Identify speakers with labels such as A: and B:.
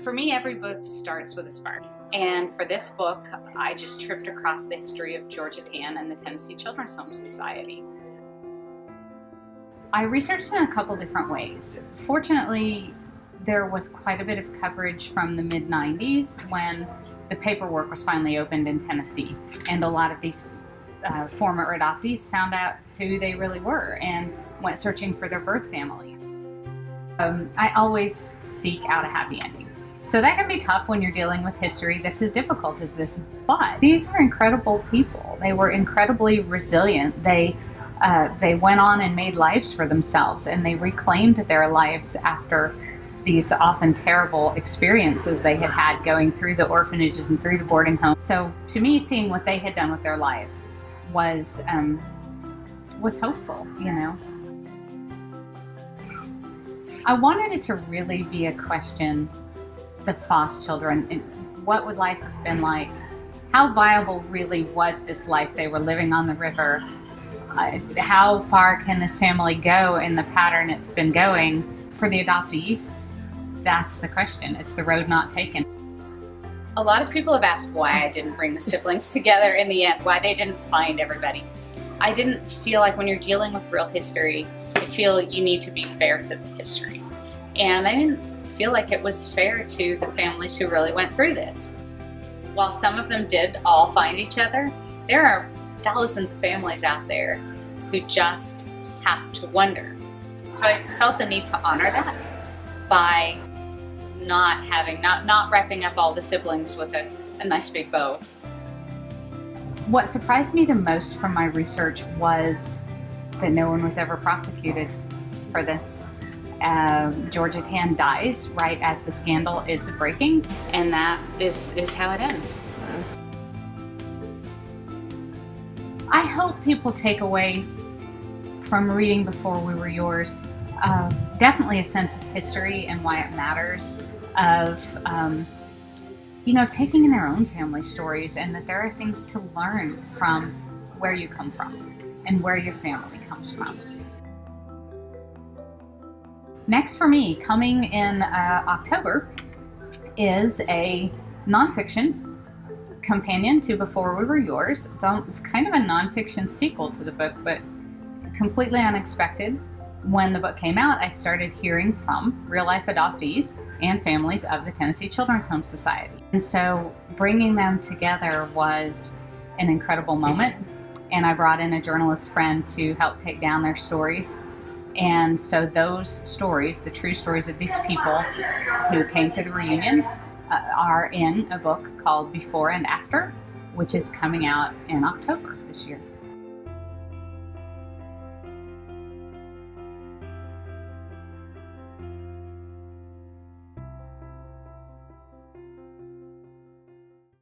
A: For me, every book starts with a spark. And for this book, I just tripped across the history of Georgia Tann and the Tennessee Children's Home Society. I researched in a couple different ways. Fortunately, there was quite a bit of coverage from the mid-90s when the paperwork was finally opened in Tennessee. And a lot of these former adoptees found out who they really were and went searching for their birth family. I always seek out a happy ending. So that can be tough when you're dealing with history that's as difficult as this, but these are incredible people. They were incredibly resilient. They went on and made lives for themselves, and they reclaimed their lives after these often terrible experiences they had had going through the orphanages and through the boarding homes. So to me, seeing what they had done with their lives was hopeful, you know. I wanted it to really be a question, the Foss children, and what would life have been like? How viable really was this life they were living on the river? How far can this family go in the pattern it's been going? For the adoptees, that's the question. It's the road not taken. A lot of people have asked why I didn't bring the siblings together in the end, why they didn't find everybody. I didn't feel like when you're dealing with real history, I feel you need to be fair to the history. And I didn't feel like it was fair to the families who really went through this. While some of them did all find each other, there are thousands of families out there who just have to wonder. So I felt the need to honor that by not wrapping up all the siblings with a nice big bow. What surprised me the most from my research was that no one was ever prosecuted for this. Georgia Tann dies right as the scandal is breaking, and that is how it ends. I hope people take away from reading Before We Were Yours definitely a sense of history and why it matters, of taking in their own family stories, and that there are things to learn from where you come from and where your family comes from. Next for me, coming in October, is a nonfiction companion to Before We Were Yours. It's kind of a nonfiction sequel to the book, but completely unexpected. When the book came out, I started hearing from real-life adoptees and families of the Tennessee Children's Home Society. And so bringing them together was an incredible moment. And I brought in a journalist friend to help take down their stories. And so those stories, the true stories of these people who came to the reunion, are in a book called Before and After, which is coming out in October this year.